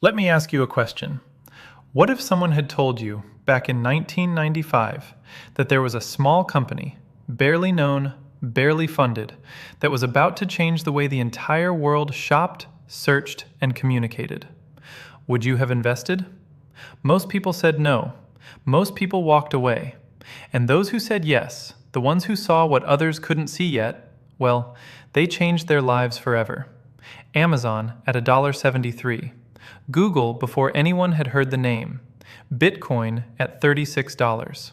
Let me ask you a question. What if someone had told you back in 1995 that there was a small company, barely known, barely funded, that was about to change the way the entire world shopped, searched, and communicated? Would you have invested? Most people said no. Most people walked away. And those who said yes, the ones who saw what others couldn't see yet, well, they changed their lives forever. Amazon at $1.73. Google before anyone had heard the name. Bitcoin at $36.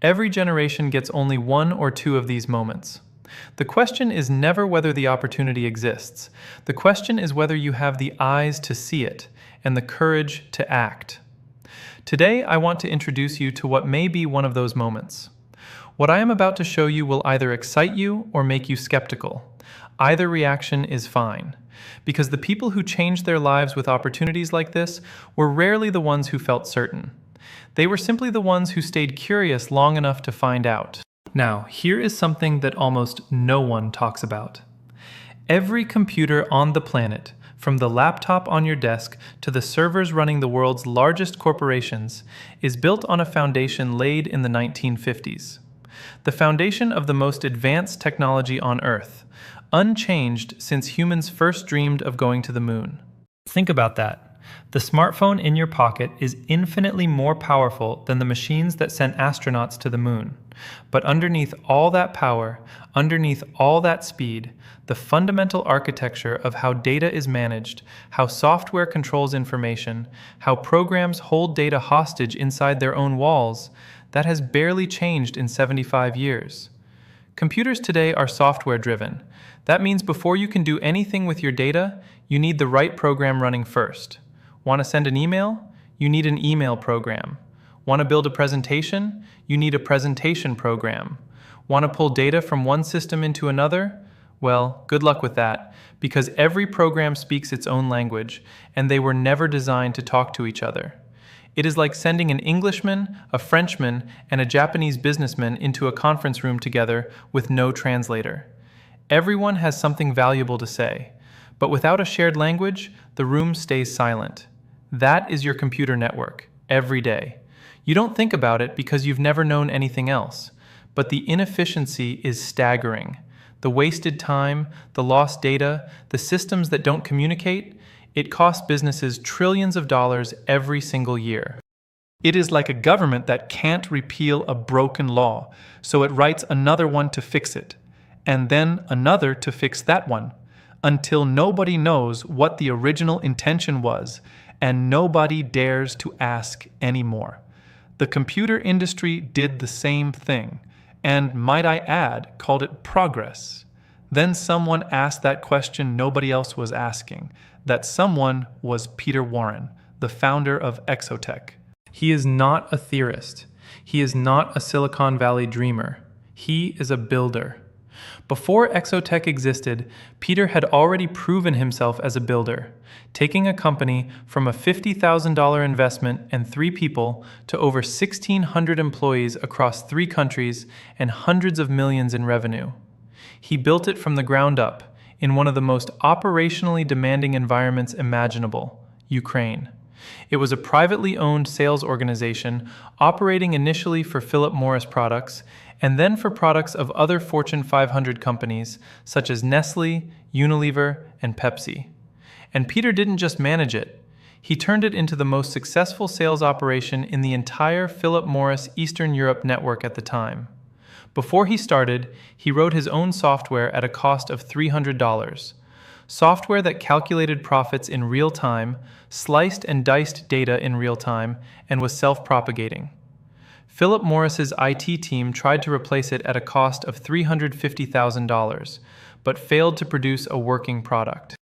Every generation gets only one or two of these moments. The question is never whether the opportunity exists. The question is whether you have the eyes to see it and the courage to act. Today, I want to introduce you to what may be one of those moments. What I am about to show you will either excite you or make you skeptical. Either reaction is fine, because the people who changed their lives with opportunities like this were rarely the ones who felt certain. They were simply the ones who stayed curious long enough to find out. Now, here is something that almost no one talks about. Every computer on the planet, from the laptop on your desk to the servers running the world's largest corporations, is built on a foundation laid in the 1950s. The foundation of the most advanced technology on Earth, unchanged since humans first dreamed of going to the moon. Think about that. The smartphone in your pocket is infinitely more powerful than the machines that sent astronauts to the moon. But underneath all that power, underneath all that speed, the fundamental architecture of how data is managed, how software controls information, how programs hold data hostage inside their own walls, that has barely changed in 75 years. Computers today are software-driven. That means before you can do anything with your data, you need the right program running first. Want to send an email? You need an email program. Want to build a presentation? You need a presentation program. Want to pull data from one system into another? Well, good luck with that, because every program speaks its own language, and they were never designed to talk to each other. It is like sending an Englishman, a Frenchman, and a Japanese businessman into a conference room together with no translator. Everyone has something valuable to say, but without a shared language, the room stays silent. That is your computer network, every day. You don't think about it because you've never known anything else, but the inefficiency is staggering. The wasted time, the lost data, the systems that don't communicate, it costs businesses trillions of dollars every single year. It is like a government that can't repeal a broken law, so it writes another one to fix it, and then another to fix that one, until nobody knows what the original intention was, and nobody dares to ask anymore. The computer industry did the same thing, and might I add, called it progress. Then someone asked that question nobody else was asking. That someone was Peter Warren, the founder of ExoTech. He is not a theorist. He is not a Silicon Valley dreamer. He is a builder. Before ExoTech existed, Peter had already proven himself as a builder, taking a company from a $50,000 investment and 3 people to over 1,600 employees across 3 countries and hundreds of millions in revenue. He built it from the ground up, in one of the most operationally demanding environments imaginable, Ukraine. It was a privately owned sales organization operating initially for Philip Morris products and then for products of other Fortune 500 companies such as Nestle, Unilever, and Pepsi. And Peter didn't just manage it. He turned it into the most successful sales operation in the entire Philip Morris Eastern Europe network at the time. Before he started, he wrote his own software at a cost of $300. Software that calculated profits in real time, sliced and diced data in real time, and was self-propagating. Philip Morris's IT team tried to replace it at a cost of $350,000, but failed to produce a working product.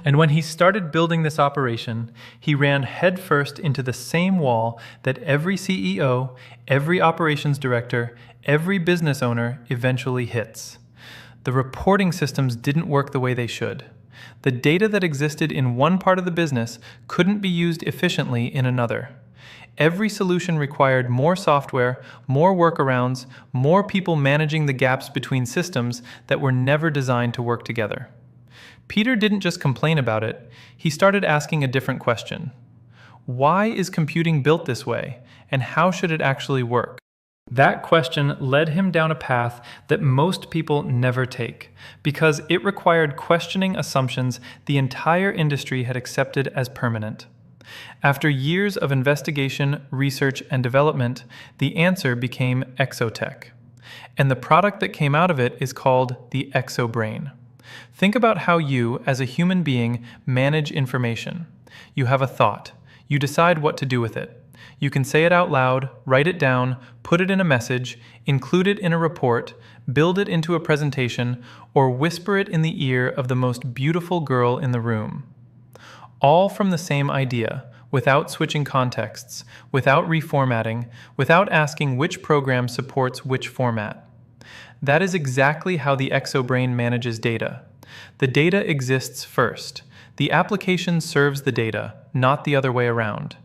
And when he started building this operation, he ran headfirst into the same wall that every CEO, every operations director, every business owner eventually hits. The reporting systems didn't work the way they should. The data that existed in one part of the business couldn't be used efficiently in another. Every solution required more software, more workarounds, more people managing the gaps between systems that were never designed to work together. Peter didn't just complain about it, he started asking a different question. Why is computing built this way, and how should it actually work? That question led him down a path that most people never take, because it required questioning assumptions the entire industry had accepted as permanent. After years of investigation, research, and development, the answer became ExoTech. And the product that came out of it is called the ExoBrain. Think about how you, as a human being, manage information. You have a thought. You decide what to do with it. You can say it out loud, write it down, put it in a message, include it in a report, build it into a presentation, or whisper it in the ear of the most beautiful girl in the room. All from the same idea, without switching contexts, without reformatting, without asking which program supports which format. That is exactly how the ExoBrain manages data. The data exists first. The application serves the data, not the other way around.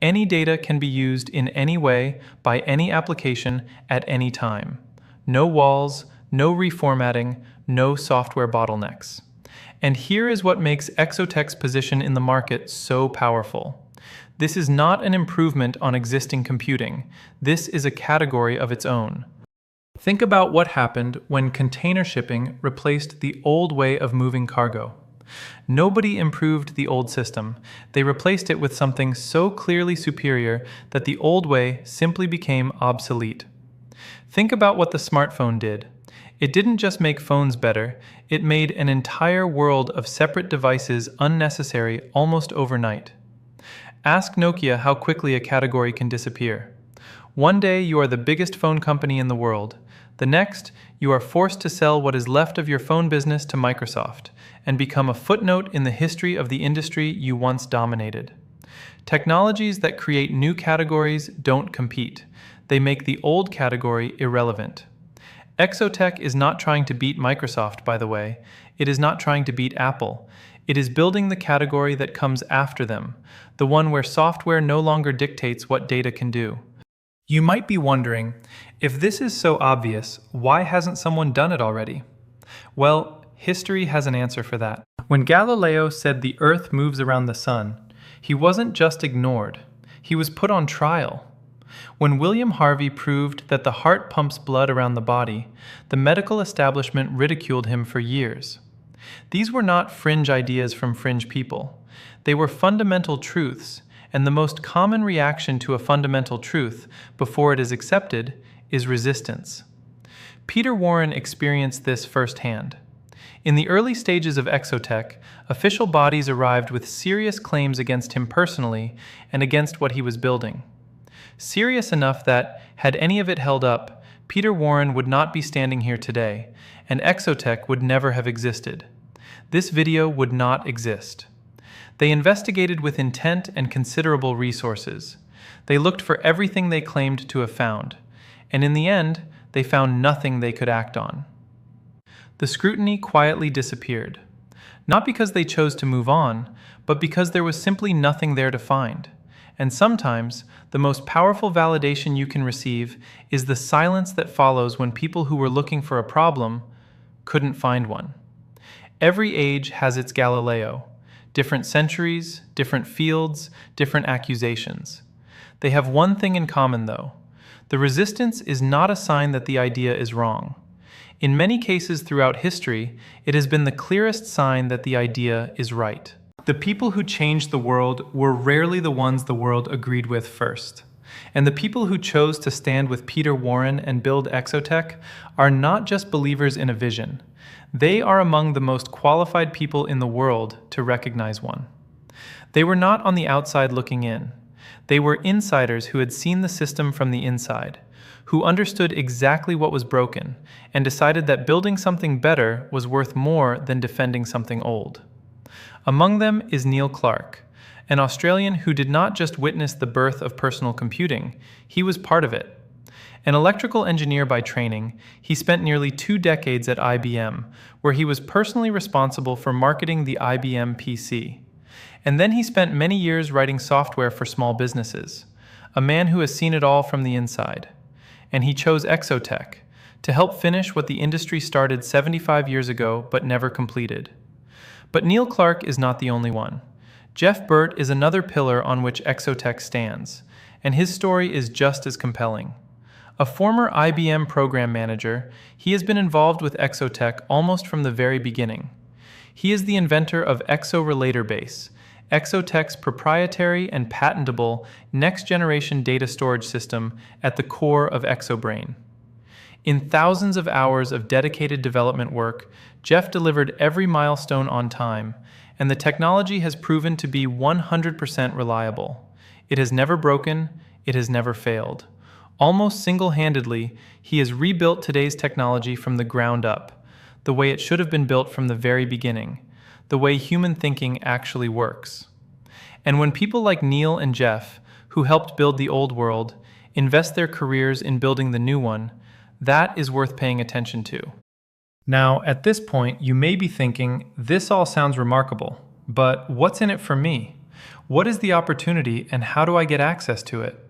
Any data can be used in any way by any application at any time. No walls, no reformatting, no software bottlenecks. And here is what makes ExoTech's position in the market so powerful. This is not an improvement on existing computing. This is a category of its own. Think about what happened when container shipping replaced the old way of moving cargo. Nobody improved the old system. They replaced it with something so clearly superior that the old way simply became obsolete. Think about what the smartphone did. It didn't just make phones better, it made an entire world of separate devices unnecessary almost overnight. Ask Nokia how quickly a category can disappear. One day you are the biggest phone company in the world. The next, you are forced to sell what is left of your phone business to Microsoft and become a footnote in the history of the industry you once dominated. Technologies that create new categories don't compete. They make the old category irrelevant. ExoTech is not trying to beat Microsoft, by the way. It is not trying to beat Apple. It is building the category that comes after them, the one where software no longer dictates what data can do. You might be wondering, if this is so obvious, why hasn't someone done it already? Well, history has an answer for that. When Galileo said the Earth moves around the sun, he wasn't just ignored, he was put on trial. When William Harvey proved that the heart pumps blood around the body, the medical establishment ridiculed him for years. These were not fringe ideas from fringe people. They were fundamental truths, and the most common reaction to a fundamental truth before it is accepted is resistance. Peter Warren experienced this firsthand. In the early stages of ExoTech, official bodies arrived with serious claims against him personally and against what he was building. Serious enough that, had any of it held up, Peter Warren would not be standing here today, and ExoTech would never have existed. This video would not exist. They investigated with intent and considerable resources. They looked for everything they claimed to have found, and in the end, they found nothing they could act on. The scrutiny quietly disappeared, not because they chose to move on, but because there was simply nothing there to find. And sometimes, the most powerful validation you can receive is the silence that follows when people who were looking for a problem couldn't find one. Every age has its Galileo. Different centuries, different fields, different accusations. They have one thing in common, though. The resistance is not a sign that the idea is wrong. In many cases throughout history, it has been the clearest sign that the idea is right. The people who changed the world were rarely the ones the world agreed with first. And the people who chose to stand with Peter Warren and build ExoTech are not just believers in a vision. They are among the most qualified people in the world to recognize one. They were not on the outside looking in. They were insiders who had seen the system from the inside, who understood exactly what was broken, and decided that building something better was worth more than defending something old. Among them is Neil Clark, an Australian who did not just witness the birth of personal computing, he was part of it. An electrical engineer by training, he spent nearly 2 decades at IBM, where he was personally responsible for marketing the IBM PC. And then he spent many years writing software for small businesses, a man who has seen it all from the inside. And he chose ExoTech to help finish what the industry started 75 years ago but never completed. But Neil Clark is not the only one. Jeff Burt is another pillar on which ExoTech stands, and his story is just as compelling. A former IBM program manager, he has been involved with ExoTech almost from the very beginning. He is the inventor of ExoRelatorBase, ExoTech's proprietary and patentable next-generation data storage system at the core of ExoBrain. In thousands of hours of dedicated development work, Jeff delivered every milestone on time, and the technology has proven to be 100% reliable. It has never broken, it has never failed. Almost single-handedly, he has rebuilt today's technology from the ground up, the way it should have been built from the very beginning, the way human thinking actually works. And when people like Neil and Jeff, who helped build the old world, invest their careers in building the new one, that is worth paying attention to. Now, at this point, you may be thinking, this all sounds remarkable, but what's in it for me? What is the opportunity and how do I get access to it?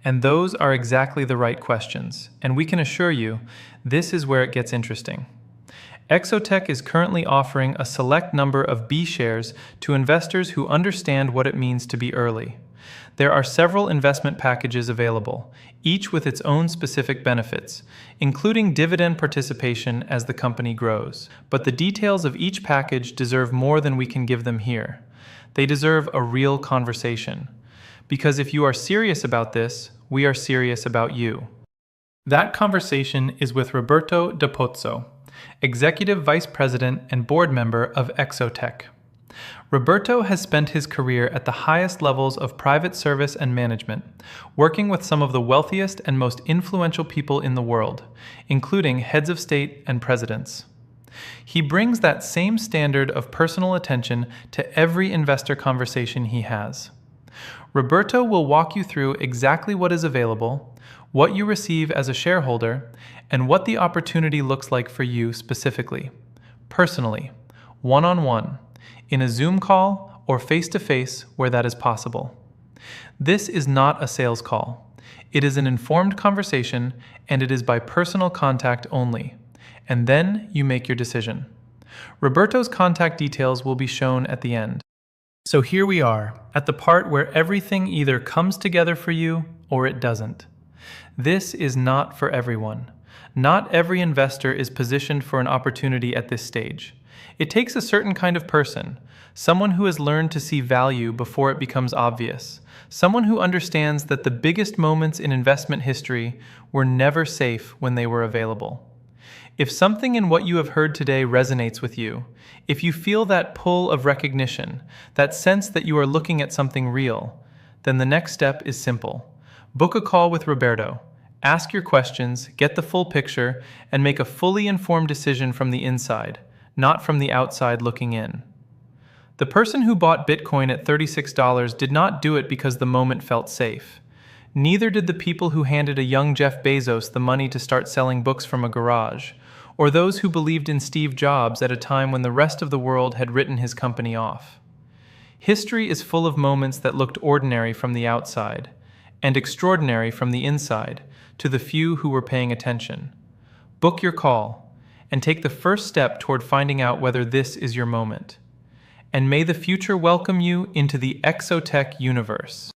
And those are exactly the right questions, and we can assure you, this is where it gets interesting. ExoTech is currently offering a select number of B shares to investors who understand what it means to be early. There are several investment packages available, each with its own specific benefits, including dividend participation as the company grows. But the details of each package deserve more than we can give them here. They deserve a real conversation. Because if you are serious about this, we are serious about you. That conversation is with Roberto Da Pozzo, Executive Vice President and Board Member of ExoTech. Roberto has spent his career at the highest levels of private service and management, working with some of the wealthiest and most influential people in the world, including heads of state and presidents. He brings that same standard of personal attention to every investor conversation he has. Roberto will walk you through exactly what is available, what you receive as a shareholder, and what the opportunity looks like for you specifically, personally, one-on-one, in a Zoom call or face-to-face where that is possible. This is not a sales call. It is an informed conversation, and it is by personal contact only. And then you make your decision. Roberto's contact details will be shown at the end. So here we are, at the part where everything either comes together for you or it doesn't. This is not for everyone. Not every investor is positioned for an opportunity at this stage. It takes a certain kind of person, someone who has learned to see value before it becomes obvious, someone who understands that the biggest moments in investment history were never safe when they were available. If something in what you have heard today resonates with you, if you feel that pull of recognition, that sense that you are looking at something real, then the next step is simple. Book a call with Roberto. Ask your questions, get the full picture, and make a fully informed decision from the inside, not from the outside looking in. The person who bought Bitcoin at $36 did not do it because the moment felt safe. Neither did the people who handed a young Jeff Bezos the money to start selling books from a garage, or those who believed in Steve Jobs at a time when the rest of the world had written his company off. History is full of moments that looked ordinary from the outside, and extraordinary from the inside, to the few who were paying attention. Book your call, and take the first step toward finding out whether this is your moment. And may the future welcome you into the ExoTech universe.